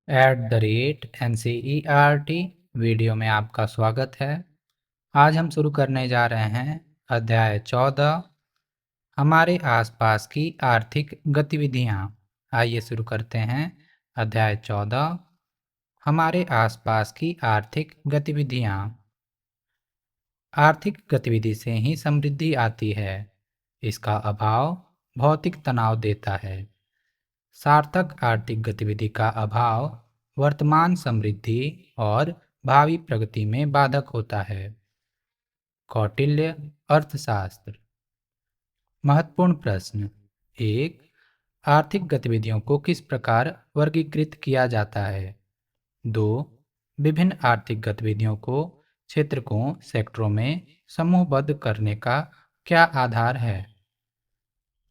NCERT video में आपका स्वागत है। आज हम शुरू करने जा रहे हैं अध्याय 14 हमारे आसपास की आर्थिक गतिविधियाँ। आइए शुरू करते हैं। अध्याय 14 हमारे आसपास की आर्थिक गतिविधियाँ। आर्थिक गतिविधि से ही समृद्धि आती है। इसका अभाव भौतिक तनाव देता है। सार्थक आर्थिक गतिविधि का अभाव वर्तमान समृद्धि और भावी प्रगति में बाधक होता है। कौटिल्य अर्थशास्त्र। महत्वपूर्ण प्रश्न। 1. आर्थिक गतिविधियों को किस प्रकार वर्गीकृत किया जाता है? 2. विभिन्न आर्थिक गतिविधियों को क्षेत्रकों सेक्टरों में समूहबद्ध करने का क्या आधार है?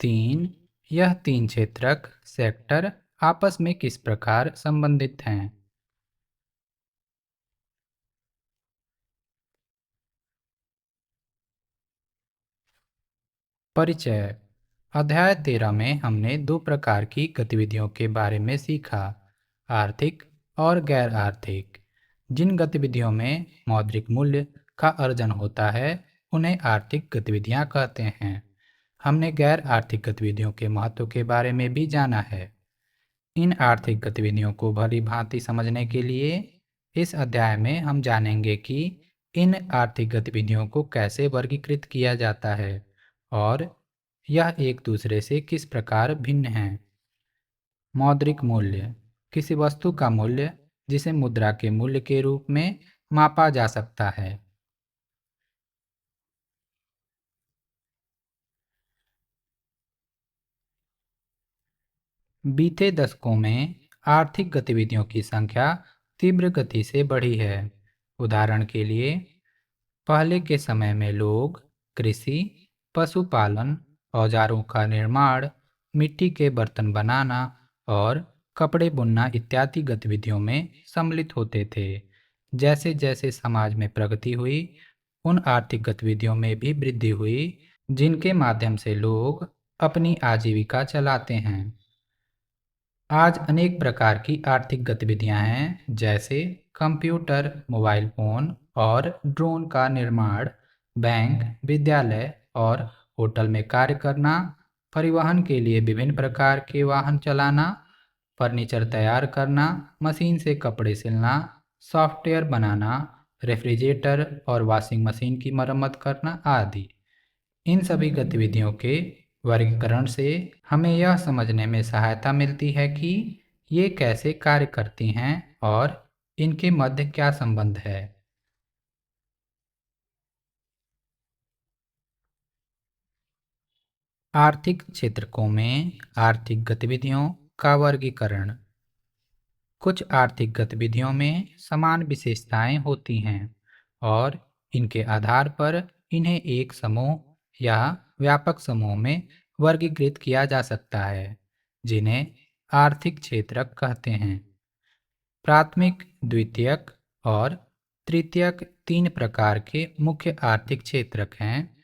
3. यह तीन क्षेत्रक सेक्टर आपस में किस प्रकार संबंधित हैं? परिचय। अध्याय 13 में हमने दो प्रकार की गतिविधियों के बारे में सीखा, आर्थिक और गैर आर्थिक। जिन गतिविधियों में मौद्रिक मूल्य का अर्जन होता है उन्हें आर्थिक गतिविधियां कहते हैं। हमने गैर आर्थिक गतिविधियों के महत्व के बारे में भी जाना है। इन आर्थिक गतिविधियों को भली भांति समझने के लिए इस अध्याय में हम जानेंगे कि इन आर्थिक गतिविधियों को कैसे वर्गीकृत किया जाता है और यह एक दूसरे से किस प्रकार भिन्न हैं। मौद्रिक मूल्य। किसी वस्तु का मूल्य जिसे मुद्रा के मूल्य के रूप में मापा जा सकता है। बीते दशकों में आर्थिक गतिविधियों की संख्या तीव्र गति से बढ़ी है। उदाहरण के लिए, पहले के समय में लोग कृषि, पशुपालन, औजारों का निर्माण, मिट्टी के बर्तन बनाना और कपड़े बुनना इत्यादि गतिविधियों में सम्मिलित होते थे। जैसे जैसे समाज में प्रगति हुई, उन आर्थिक गतिविधियों में भी वृद्धि हुई जिनके माध्यम से लोग अपनी आजीविका चलाते हैं। आज अनेक प्रकार की आर्थिक गतिविधियां हैं, जैसे कंप्यूटर, मोबाइल फोन और ड्रोन का निर्माण, बैंक, विद्यालय और होटल में कार्य करना, परिवहन के लिए विभिन्न प्रकार के वाहन चलाना, फर्नीचर तैयार करना, मशीन से कपड़े सिलना, सॉफ्टवेयर बनाना, रेफ्रिजरेटर और वॉशिंग मशीन की मरम्मत करना आदि। इन सभी गतिविधियों के वर्गीकरण से हमें यह समझने में सहायता मिलती है कि ये कैसे कार्य करती हैं और इनके मध्य क्या संबंध है। आर्थिक क्षेत्रकों में आर्थिक गतिविधियों का वर्गीकरण। कुछ आर्थिक गतिविधियों में समान विशेषताएं होती हैं और इनके आधार पर इन्हें एक समूह या व्यापक समूह में वर्गीकृत किया जा सकता है, जिन्हें आर्थिक क्षेत्रक कहते हैं। प्राथमिक, द्वितीयक और तृतीयक तीन प्रकार के मुख्य आर्थिक क्षेत्रक हैं।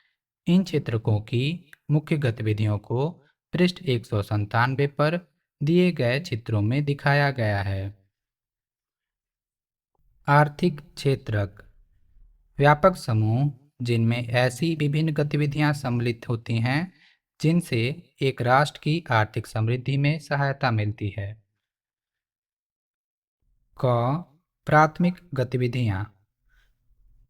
इन क्षेत्रकों की मुख्य गतिविधियों को पृष्ठ 197 पर दिए गए चित्रों में दिखाया गया है। आर्थिक क्षेत्रक व्यापक समूह जिनमें ऐसी विभिन्न गतिविधियां सम्मिलित होती हैं जिनसे एक राष्ट्र की आर्थिक समृद्धि में सहायता मिलती है। क प्राथमिक गतिविधियां।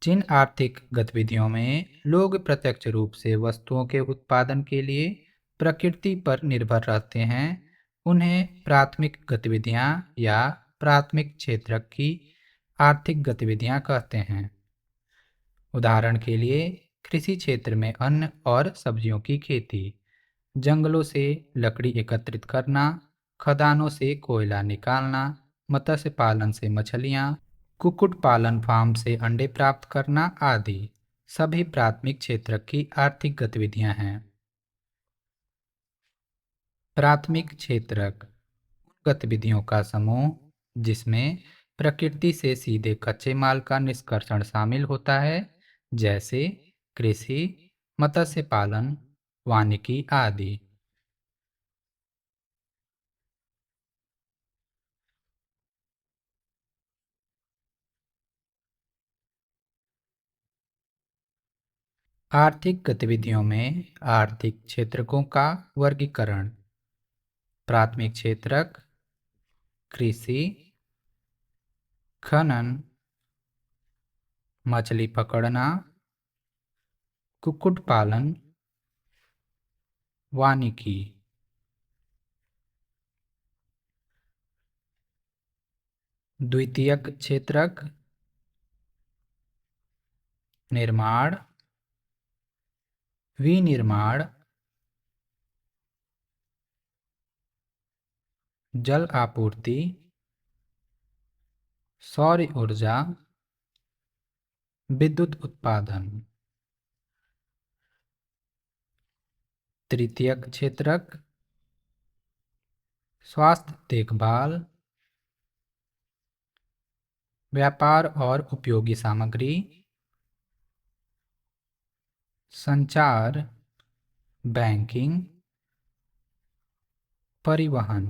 जिन आर्थिक गतिविधियों में लोग प्रत्यक्ष रूप से वस्तुओं के उत्पादन के लिए प्रकृति पर निर्भर रहते हैं, उन्हें प्राथमिक गतिविधियां या प्राथमिक क्षेत्रक की आर्थिक गतिविधियां कहते हैं। उदाहरण के लिए, कृषि क्षेत्र में अन्न और सब्जियों की खेती, जंगलों से लकड़ी एकत्रित करना, खदानों से कोयला निकालना, मत्स्य पालन से मछलियाँ, कुक्कुट पालन फार्म से अंडे प्राप्त करना आदि सभी प्राथमिक क्षेत्र की आर्थिक गतिविधियां हैं। प्राथमिक क्षेत्रक गतिविधियों का समूह जिसमें प्रकृति से सीधे कच्चे माल का निष्कर्षण शामिल होता है, जैसे कृषि, मत्स्य पालन, वानिकी आदि। आर्थिक गतिविधियों में आर्थिक क्षेत्रकों का वर्गीकरण। प्राथमिक क्षेत्रक: कृषि, खनन, मछली पकड़ना, कुक्कुट पालन, वानिकी। द्वितीयक क्षेत्रक: निर्माण, विनिर्माण, जल आपूर्ति, सौर ऊर्जा, विद्युत उत्पादन। तृतीयक क्षेत्रक: स्वास्थ्य देखभाल, व्यापार और उपयोगी सामग्री, संचार, बैंकिंग, परिवहन।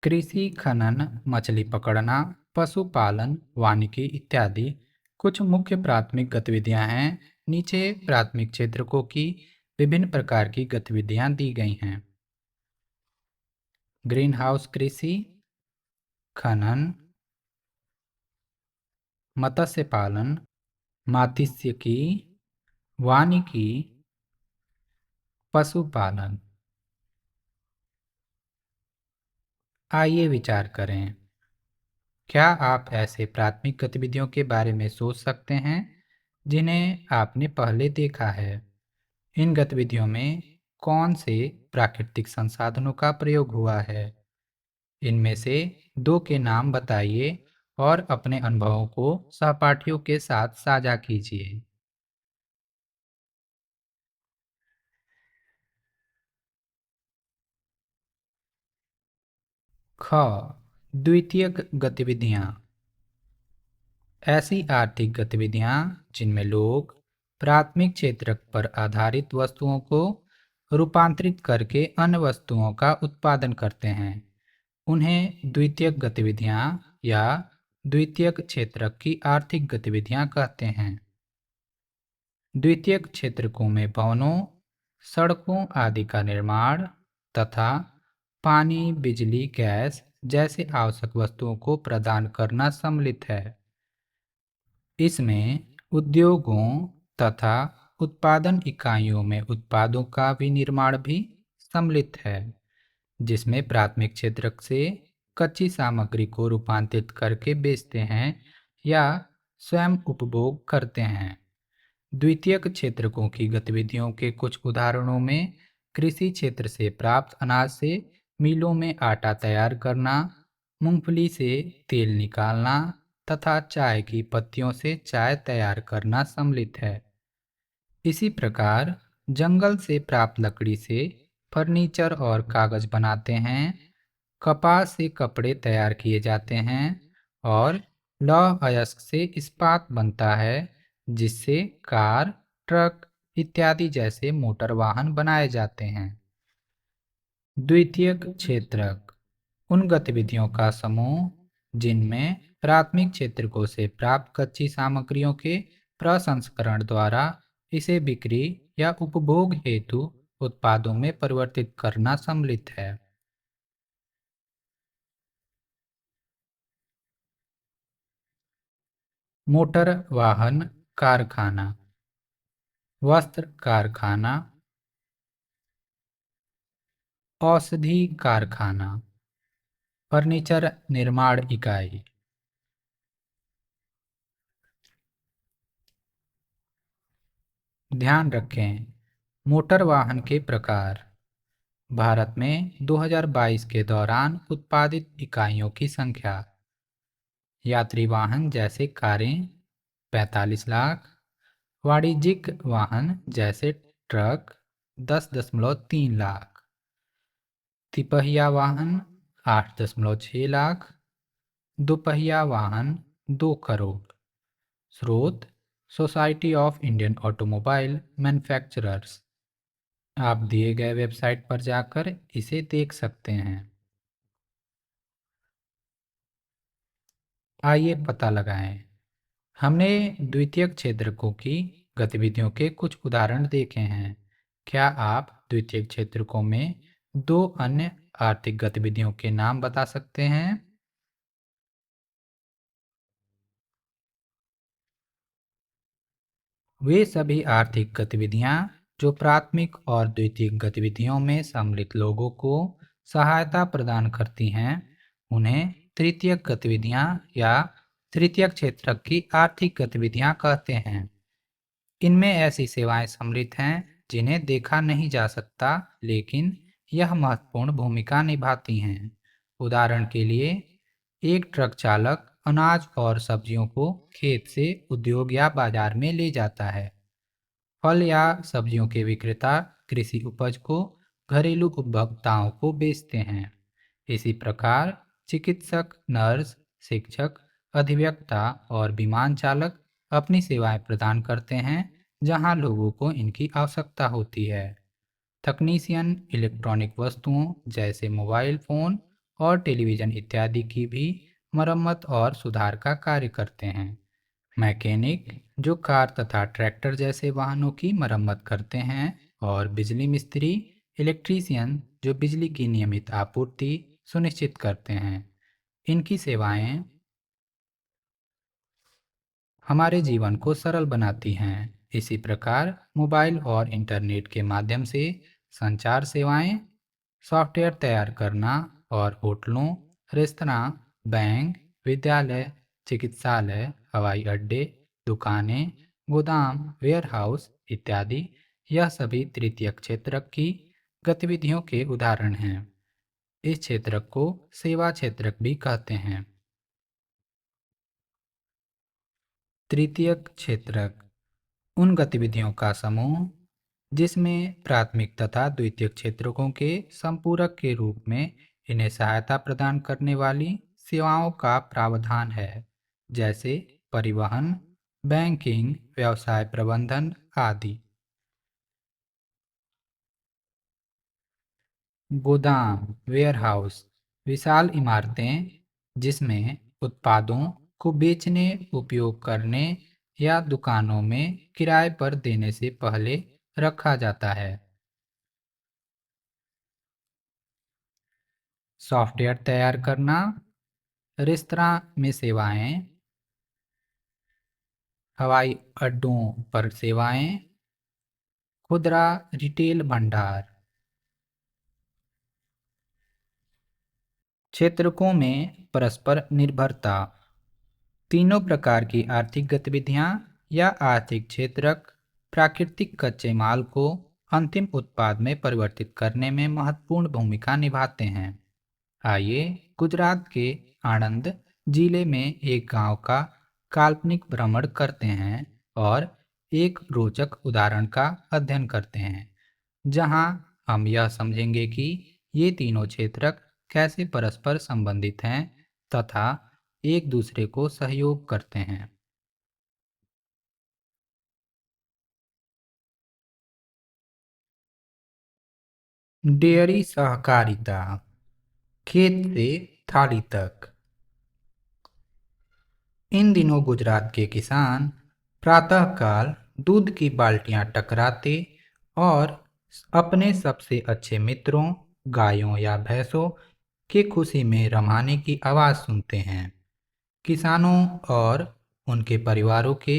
कृषि, खनन, मछली पकड़ना, पशुपालन, वानिकी इत्यादि कुछ मुख्य प्राथमिक गतिविधियां हैं। नीचे प्राथमिक क्षेत्रकों की विभिन्न प्रकार की गतिविधियां दी गई हैं। ग्रीन हाउस कृषि, खनन, मत्स्य पालन, मात्स्यिकी, वानिकी, पशुपालन। आइए विचार करें, क्या आप ऐसे प्राथमिक गतिविधियों के बारे में सोच सकते हैं जिन्हें आपने पहले देखा है? इन गतिविधियों में कौन से प्राकृतिक संसाधनों का प्रयोग हुआ है? इनमें से दो के नाम बताइए और अपने अनुभवों को सहपाठियों के साथ साझा कीजिए। ख. द्वितीयक गतिविधियां: ऐसी आर्थिक गतिविधियां जिनमें लोग प्राथमिक क्षेत्र पर आधारित वस्तुओं को रूपांतरित करके अन्य वस्तुओं का उत्पादन करते हैं, उन्हें द्वितीयक गतिविधियां या द्वितीयक क्षेत्रक की आर्थिक गतिविधियां कहते हैं। द्वितीयक क्षेत्रकों में भवनों, सड़कों आदि का निर्माण तथा पानी, बिजली, गैस जैसे आवश्यक वस्तुओं को प्रदान करना सम्मिलित है। इसमें उद्योगों तथा उत्पादन इकाइयों में उत्पादों का विनिर्माण भी सम्मिलित है, जिसमें प्राथमिक क्षेत्र से कच्ची सामग्री को रूपांतरित करके बेचते हैं या स्वयं उपभोग करते हैं। द्वितीयक क्षेत्रकों की गतिविधियों के कुछ उदाहरणों में कृषि क्षेत्र से प्राप्त अनाज से मिलों में आटा तैयार करना, मूंगफली से तेल निकालना तथा चाय की पत्तियों से चाय तैयार करना सम्मिलित है। इसी प्रकार जंगल से प्राप्त लकड़ी से फर्नीचर और कागज बनाते हैं, कपास से कपड़े तैयार किए जाते हैं और लौह अयस्क से इस्पात बनता है, जिससे कार, ट्रक इत्यादि जैसे मोटर वाहन बनाए जाते हैं। द्वितीयक क्षेत्रक उन गतिविधियों का समूह जिनमें प्राथमिक क्षेत्रकों से प्राप्त कच्ची सामग्रियों के प्रसंस्करण द्वारा इसे बिक्री या उपभोग हेतु उत्पादों में परिवर्तित करना सम्मिलित है। मोटर वाहन कारखाना, वस्त्र कारखाना, औषधि कारखाना, फर्नीचर निर्माण इकाई। ध्यान रखें, मोटर वाहन के प्रकार। भारत में 2022 के दौरान उत्पादित इकाइयों की संख्या: यात्री वाहन जैसे कारें 45 लाख, वाणिज्यिक वाहन जैसे ट्रक 10.3 लाख, तिपहिया वाहन 8.6 लाख, दोपहिया वाहन 2 करोड़। स्रोत society of Indian automobile manufacturers. आप दिए गए वेबसाइट पर जाकर इसे देख सकते हैं। आइए पता लगाएं। हमने द्वितीयक क्षेत्रकों की गतिविधियों के कुछ उदाहरण देखे हैं। क्या आप द्वितीयक क्षेत्रकों में दो अन्य आर्थिक गतिविधियों के नाम बता सकते हैं? वे सभी आर्थिक गतिविधियां जो प्राथमिक और द्वितीयक गतिविधियों में सम्मिलित लोगों को सहायता प्रदान करती हैं, उन्हें तृतीयक गतिविधियां या तृतीयक क्षेत्र की आर्थिक गतिविधियां कहते हैं। इनमें ऐसी सेवाएं सम्मिलित हैं जिन्हें देखा नहीं जा सकता, लेकिन यह महत्वपूर्ण भूमिका निभाती हैं। उदाहरण के लिए, एक ट्रक चालक अनाज और सब्जियों को खेत से उद्योग या बाजार में ले जाता है। फल या सब्जियों के विक्रेता कृषि उपज को घरेलू उपभोक्ताओं को बेचते हैं। इसी प्रकार चिकित्सक, नर्स, शिक्षक, अधिवक्ता और विमान चालक अपनी सेवाएं प्रदान करते हैं जहां लोगों को इनकी आवश्यकता होती है। तकनीशियन इलेक्ट्रॉनिक वस्तुओं जैसे मोबाइल फोन और टेलीविज़न इत्यादि की भी मरम्मत और सुधार का कार्य करते हैं। मैकेनिक जो कार तथा ट्रैक्टर जैसे वाहनों की मरम्मत करते हैं, और बिजली मिस्त्री इलेक्ट्रीशियन जो बिजली की नियमित आपूर्ति सुनिश्चित करते हैं। इनकी सेवाएं हमारे जीवन को सरल बनाती हैं। इसी प्रकार मोबाइल और इंटरनेट के माध्यम से संचार सेवाएं, सॉफ्टवेयर तैयार करना और होटलों, रेस्तरां, बैंक, विद्यालय, चिकित्सालय, हवाई अड्डे, दुकानें, गोदाम, वेयरहाउस इत्यादि, यह सभी तृतीयक क्षेत्र की गतिविधियों के उदाहरण हैं। इस क्षेत्र को सेवा क्षेत्र भी कहते हैं। तृतीयक क्षेत्रक उन गतिविधियों का समूह जिसमें प्राथमिक तथा द्वितीयक क्षेत्रकों के संपूरक के रूप में इन्हें सहायता प्रदान करने वाली सेवाओं का प्रावधान है, जैसे परिवहन, बैंकिंग, व्यवसाय प्रबंधन आदि। गोदाम वेयरहाउस विशाल इमारतें जिसमें उत्पादों को बेचने, उपयोग करने या दुकानों में किराए पर देने से पहले रखा जाता है। सॉफ्टवेयर तैयार करना, रेस्तरां में सेवाएं, हवाई अड्डों पर सेवाएं, खुदरा रिटेल भंडार। क्षेत्रकों में परस्पर निर्भरता। तीनों प्रकार की आर्थिक गतिविधियां या आर्थिक क्षेत्रक प्राकृतिक कच्चे माल को अंतिम उत्पाद में परिवर्तित करने में महत्वपूर्ण भूमिका निभाते हैं। आइए गुजरात के आणंद जिले में एक गांव का काल्पनिक भ्रमण करते हैं और एक रोचक उदाहरण का अध्ययन करते हैं, जहां हम यह समझेंगे कि ये तीनों क्षेत्रक कैसे परस्पर संबंधित हैं तथा एक दूसरे को सहयोग करते हैं। डेयरी सहकारिता। खेत से थाली तक। इन दिनों गुजरात के किसान प्रातःकाल दूध की बाल्टियां टकराते और अपने सबसे अच्छे मित्रों गायों या भैंसों की खुशी में रमाने की आवाज़ सुनते हैं। किसानों और उनके परिवारों के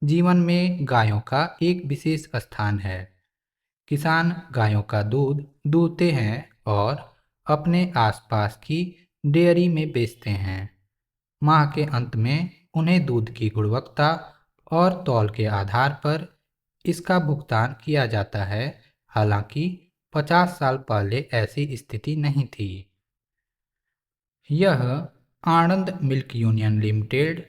जीवन में गायों का एक विशेष स्थान है। किसान गायों का दूध दूहते हैं और अपने आसपास की डेयरी में बेचते हैं। माह के अंत में उन्हें दूध की गुणवत्ता और तौल के आधार पर इसका भुगतान किया जाता है। हालांकि 50 साल पहले ऐसी स्थिति नहीं थी। यह Anand milk union limited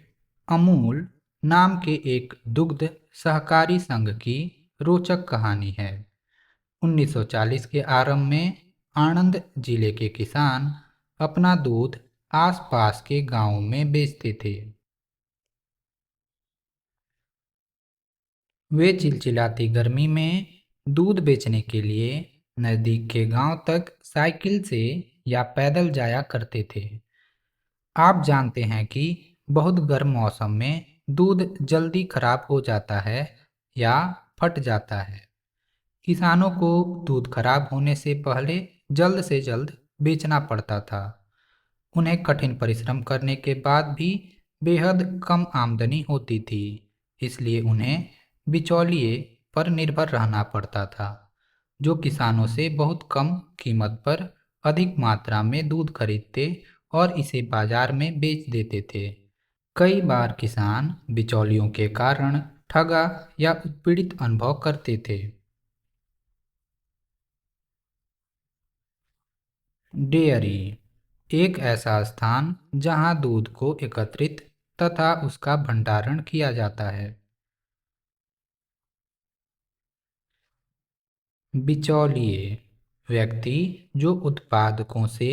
Amul नाम के एक दुग्ध सहकारी संघ की रोचक कहानी है। 1940 के आरंभ में आणंद जिले के किसान अपना दूध आसपास के गांवों में बेचते थे। वे चिलचिलाती गर्मी में दूध बेचने के लिए नज़दीक के गांव तक साइकिल से या पैदल जाया करते थे। आप जानते हैं कि बहुत गर्म मौसम में दूध जल्दी खराब हो जाता है या फट जाता है। किसानों को दूध खराब होने से पहले जल्द से जल्द बेचना पड़ता था। उन्हें कठिन परिश्रम करने के बाद भी बेहद कम आमदनी होती थी, इसलिए उन्हें बिचौलिए पर निर्भर रहना पड़ता था, जो किसानों से बहुत कम कीमत पर अधिक मात्रा में दूध खरीदते और इसे बाजार में बेच देते थे। कई बार किसान बिचौलियों के कारण ठगा या उत्पीड़ित अनुभव करते थे। डेयरी एक ऐसा स्थान जहां दूध को एकत्रित तथा उसका भंडारण किया जाता है। बिचौलिए व्यक्ति जो उत्पादकों से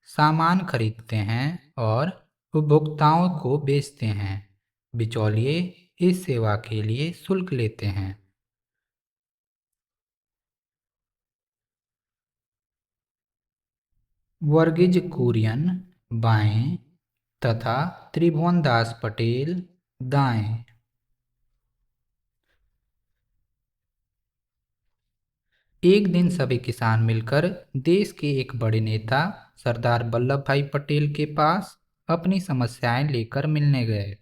सामान खरीदते हैं और उपभोक्ताओं को बेचते हैं। बिचौलिए इस सेवा के लिए शुल्क लेते हैं। वर्गीज कुरियन बाएं तथा त्रिभुवनदास पटेल दाएं। एक दिन सभी किसान मिलकर देश के एक बड़े नेता सरदार वल्लभ भाई पटेल के पास अपनी समस्याएं लेकर मिलने गए।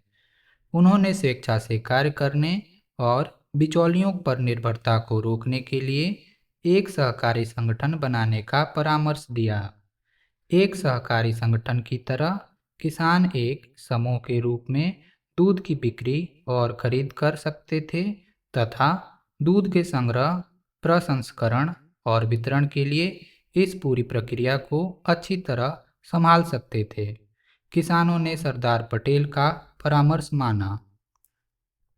उन्होंने स्वेच्छा से कार्य करने और बिचौलियों पर निर्भरता को रोकने के लिए एक सहकारी संगठन बनाने का परामर्श दिया। एक सहकारी संगठन की तरह किसान एक समूह के रूप में दूध की बिक्री और खरीद कर सकते थे तथा दूध के संग्रह, प्रसंस्करण और वितरण के लिए इस पूरी प्रक्रिया को अच्छी तरह संभाल सकते थे। किसानों ने सरदार पटेल का परामर्श माना।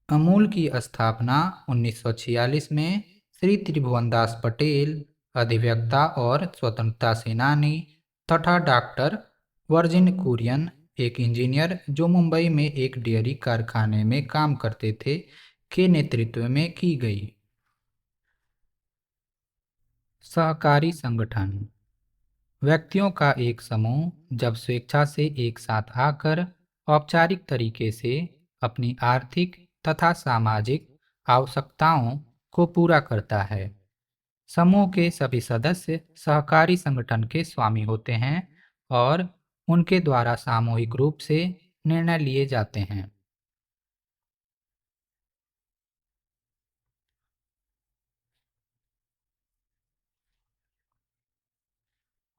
अमूल की स्थापना 1946 में श्री त्रिभुवनदास पटेल, अधिवक्ता और स्वतंत्रता सेनानी, तथा डॉक्टर वर्जिन कुरियन, एक इंजीनियर जो मुंबई में एक डेयरी कारखाने में काम करते थे, के नेतृत्व में की गई। सहकारी संगठन व्यक्तियों का एक समूह जब स्वेच्छा से एक साथ आकर औपचारिक तरीके से अपनी आर्थिक तथा सामाजिक आवश्यकताओं को पूरा करता है। समूह के सभी सदस्य सहकारी संगठन के स्वामी होते हैं और उनके द्वारा सामूहिक रूप से निर्णय लिए जाते हैं।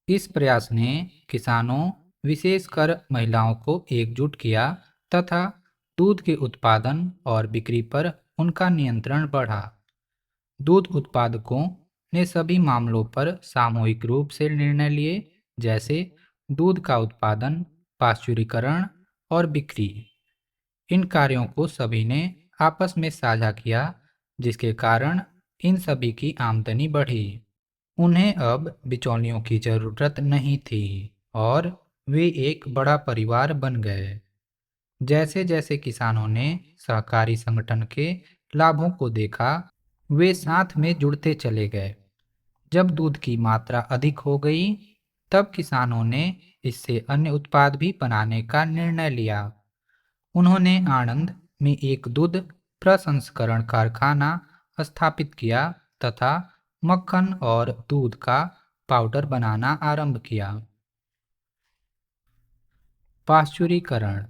इस प्रयास ने किसानों, विशेषकर महिलाओं को एकजुट किया तथा दूध के उत्पादन और बिक्री पर उनका नियंत्रण बढ़ा। दूध उत्पादकों ने सभी मामलों पर सामूहिक रूप से निर्णय लिए, जैसे दूध का उत्पादन, पाश्चुरीकरण और बिक्री। इन कार्यों को सभी ने आपस में साझा किया, जिसके कारण इन सभी की आमदनी बढ़ी। उन्हें अब बिचौलियों की जरूरत नहीं थी और वे एक बड़ा परिवार बन गए। जैसे जैसे किसानों ने सहकारी संगठन के लाभों को देखा, वे साथ में जुड़ते चले गए। जब दूध की मात्रा अधिक हो गई, तब किसानों ने इससे अन्य उत्पाद भी बनाने का निर्णय लिया। उन्होंने आणंद में एक दूध प्रसंस्करण कारखाना स्थापित किया तथा मक्खन और दूध का पाउडर बनाना आरंभ किया। पाश्चुरीकरण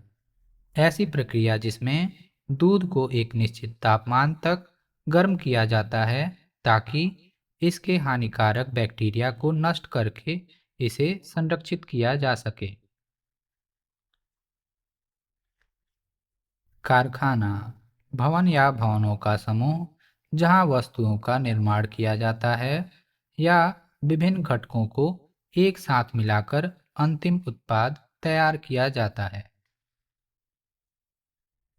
ऐसी प्रक्रिया जिसमें दूध को एक निश्चित तापमान तक गर्म किया जाता है ताकि इसके हानिकारक बैक्टीरिया को नष्ट करके इसे संरक्षित किया जा सके। कारखाना भवन या भवनों का समूह जहां वस्तुओं का निर्माण किया जाता है या विभिन्न घटकों को एक साथ मिलाकर अंतिम उत्पाद तैयार किया जाता है।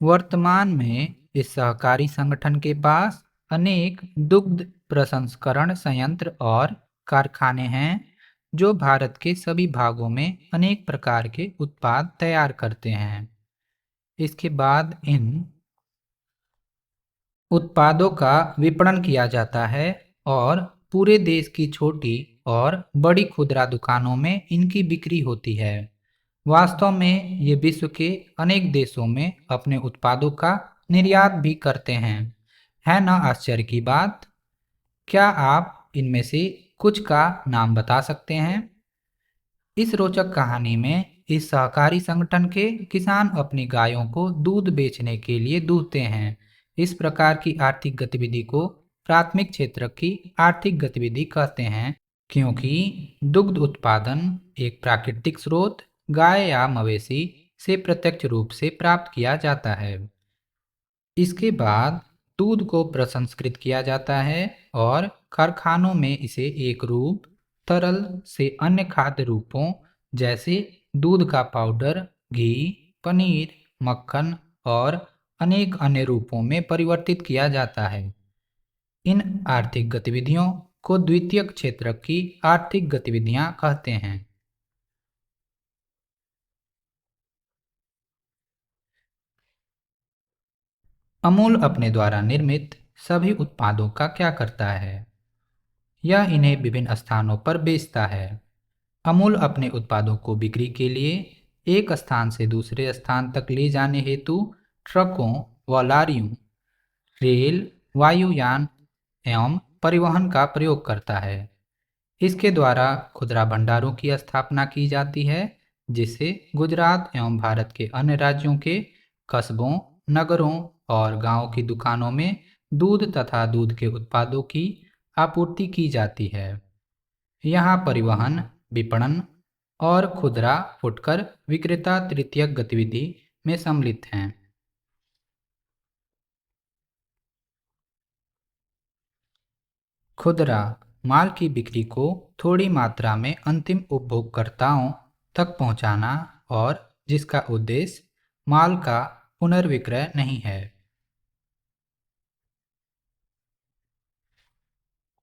वर्तमान में इस सहकारी संगठन के पास अनेक दुग्ध प्रसंस्करण संयंत्र और कारखाने हैं जो भारत के सभी भागों में अनेक प्रकार के उत्पाद तैयार करते हैं। इसके बाद इन उत्पादों का विपणन किया जाता है और पूरे देश की छोटी और बड़ी खुदरा दुकानों में इनकी बिक्री होती है। वास्तव में ये विश्व के अनेक देशों में अपने उत्पादों का निर्यात भी करते हैं। है ना आश्चर्य की बात? क्या आप इनमें से कुछ का नाम बता सकते हैं? इस रोचक कहानी में इस सहकारी संगठन के किसान अपनी गायों को दूध बेचने के लिए दूहते हैं। इस प्रकार की आर्थिक गतिविधि को प्राथमिक क्षेत्र की आर्थिक गतिविधि कहते हैं, क्योंकि दुग्ध उत्पादन एक प्राकृतिक स्रोत गाय या मवेशी से प्रत्यक्ष रूप से प्राप्त किया जाता है। इसके बाद दूध को प्रसंस्कृत किया जाता है और कारखानों में इसे एक रूप, तरल से अन्य खाद्य रूपों जैसे दूध का पाउडर, घी, पनीर, मक्खन और अनेक अन्य रूपों में परिवर्तित किया जाता है। इन आर्थिक गतिविधियों को द्वितीयक क्षेत्र की आर्थिक गतिविधियां कहते हैं। अमूल अपने द्वारा निर्मित सभी उत्पादों का क्या करता है? यह इन्हें विभिन्न स्थानों पर बेचता है। अमूल अपने उत्पादों को बिक्री के लिए एक स्थान से दूसरे स्थान तक ले जाने हेतु ट्रकों व लारियों, रेल, वायुयान एवं परिवहन का प्रयोग करता है। इसके द्वारा खुदरा भंडारों की स्थापना की जाती है, जिससे गुजरात एवं भारत के अन्य राज्यों के कस्बों, नगरों और गांवों की दुकानों में दूध तथा दूध के उत्पादों की आपूर्ति की जाती है। यहाँ परिवहन, विपणन और खुदरा फुटकर विक्रेता तृतीयक गतिविधि में सम्मिलित हैं। खुदरा माल की बिक्री को थोड़ी मात्रा में अंतिम उपभोगकर्ताओं तक पहुंचाना और जिसका उद्देश्य माल का पुनर्विक्रय नहीं है।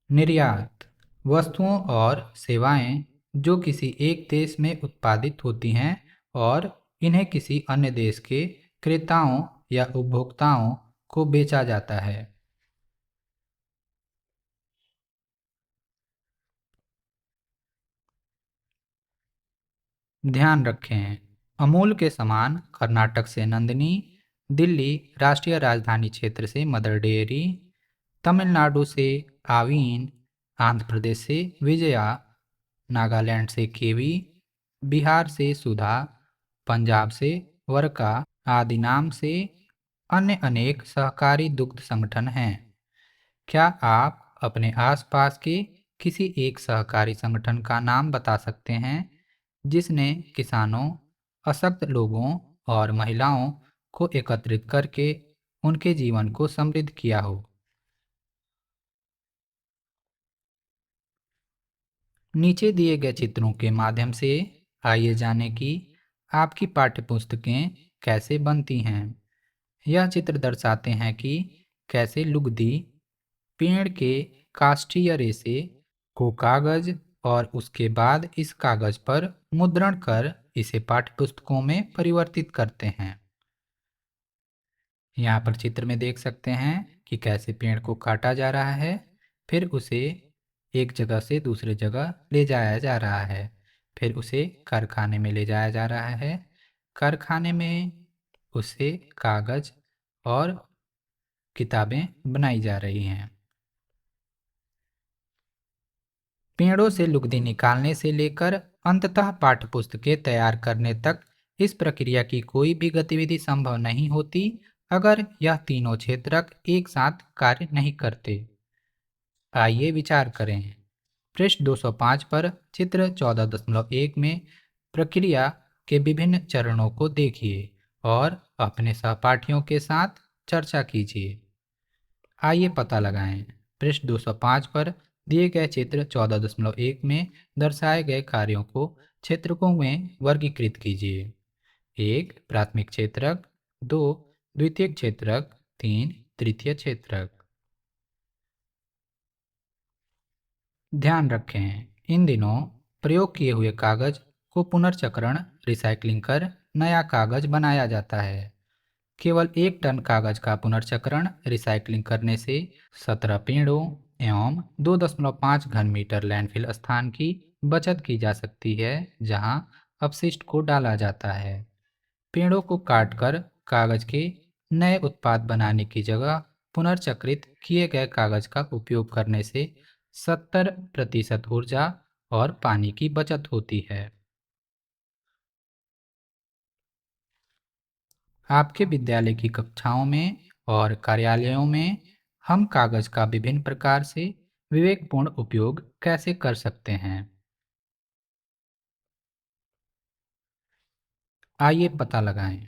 निर्यात वस्तुओं और सेवाएं जो किसी एक देश में उत्पादित होती हैं और इन्हें किसी अन्य देश के क्रेताओं या उपभोक्ताओं को बेचा जाता है। ध्यान रखें, अमूल के समान कर्नाटक से नंदिनी, दिल्ली राष्ट्रीय राजधानी क्षेत्र से मदर डेयरी, तमिलनाडु से आवीन, आंध्र प्रदेश से विजया, नागालैंड से केवी, बिहार से सुधा, पंजाब से वरका आदि नाम से अन्य अनेक सहकारी दुग्ध संगठन हैं। क्या आप अपने आसपास के किसी एक सहकारी संगठन का नाम बता सकते हैं जिसने किसानों, अशक्त लोगों और महिलाओं को एकत्रित करके उनके जीवन को समृद्ध किया हो? नीचे दिए गए चित्रों के माध्यम से आइए जानें कि आपकी पाठ्यपुस्तकें कैसे बनती हैं। यह चित्र दर्शाते हैं कि कैसे लुगदी, पेड़ के काष्ठीय रेशे को कागज और उसके बाद इस कागज पर मुद्रण कर इसे पाठ्यपुस्तकों में परिवर्तित करते हैं। यहाँ पर चित्र में देख सकते हैं कि कैसे पेड़ को काटा जा रहा है, फिर उसे एक जगह से दूसरे जगह ले जाया जा रहा है, फिर उसे कारखाने में ले जाया जा रहा है, कारखाने में उसे कागज और किताबें बनाई जा रही हैं। पेड़ों से लुगदी निकालने से लेकर अंततः पाठ्यपुस्तकें तैयार करने तक इस प्रक्रिया की कोई भी गतिविधि संभव नहीं होती अगर यह तीनों क्षेत्रक एक साथ कार्य नहीं करते। आइए विचार करें। पृष्ठ 205 पर चित्र 14.1 में प्रक्रिया के विभिन्न चरणों को देखिए और अपने सहपाठियों के साथ चर्चा कीजिए। आइए पता लगाएं। पृष्ठ 205 पर दिए गए चित्र 14.1 में दर्शाए गए कार्यों को क्षेत्रकों में वर्गीकृत कीजिए। 1 प्राथमिक क्षेत्रक, 2 द्वितीयक क्षेत्रक, 3 तृतीय क्षेत्रक। ध्यान रखें, इन दिनों प्रयोग किए हुए कागज को पुनर्चक्रण रिसाइकलिंग कर नया कागज बनाया जाता है। केवल 1 टन कागज का पुनर्चक्रण रिसाइकलिंग करने से 17 पेड़ों एवं 2.5 घन मीटर लैंडफिल स्थान की बचत की जा सकती है, जहां अपशिष्ट को डाला जाता है। पेड़ों को काटकर कागज के नए उत्पाद बनाने की जगह पुनर्चक्रित किए गए कागज का उपयोग करने से 70% ऊर्जा और पानी की बचत होती है। आपके विद्यालय की कक्षाओं में और कार्यालयों में हम कागज का विभिन्न प्रकार से विवेकपूर्ण उपयोग कैसे कर सकते हैं? आइए पता लगाएं।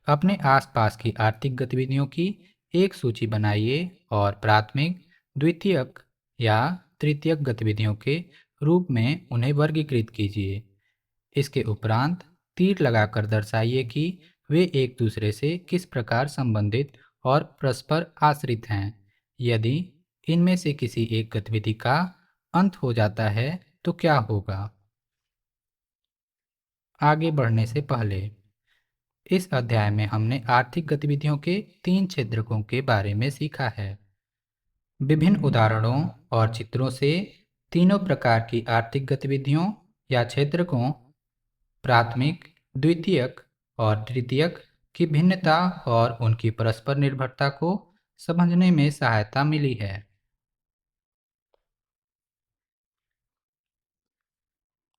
अपने आसपास की आर्थिक गतिविधियों की एक सूची बनाइए और प्राथमिक, द्वितीयक या तृतीयक गतिविधियों के रूप में उन्हें वर्गीकृत कीजिए। इसके उपरांत तीर लगाकर दर्शाइए कि वे एक दूसरे से किस प्रकार संबंधित और परस्पर आश्रित हैं। यदि इनमें से किसी एक गतिविधि का अंत हो जाता है तो क्या होगा? आगे बढ़ने से पहले इस अध्याय में हमने आर्थिक गतिविधियों के 3 क्षेत्रकों के बारे में सीखा है। विभिन्न उदाहरणों और चित्रों से तीनों प्रकार की आर्थिक गतिविधियों या क्षेत्रकों, प्राथमिक, द्वितीयक और तृतीयक की भिन्नता और उनकी परस्पर निर्भरता को समझने में सहायता मिली है।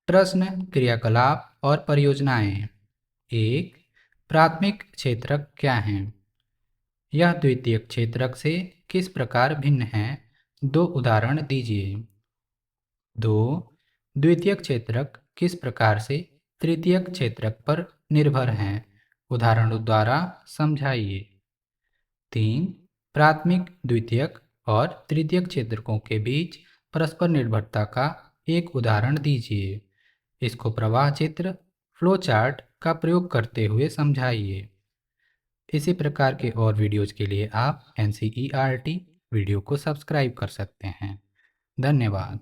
प्रश्न, क्रियाकलाप और परियोजनाएं। एक, प्राथमिक क्षेत्रक क्या हैं? यह द्वितीयक क्षेत्रक से किस प्रकार भिन्न है? 2 उदाहरण दीजिए। 2, द्वितीयक क्षेत्रक किस प्रकार से तृतीयक क्षेत्रक पर निर्भर हैं? उदाहरणों द्वारा समझाइए। 3, प्राथमिक, द्वितीयक और तृतीयक क्षेत्रकों के बीच परस्पर निर्भरता का एक उदाहरण दीजिए। इसको प्रवाह चित्र, फ्लो चार्ट का प्रयोग करते हुए समझाइए। इसी प्रकार के और वीडियोज के लिए आप NCERT वीडियो को सब्सक्राइब कर सकते हैं। धन्यवाद।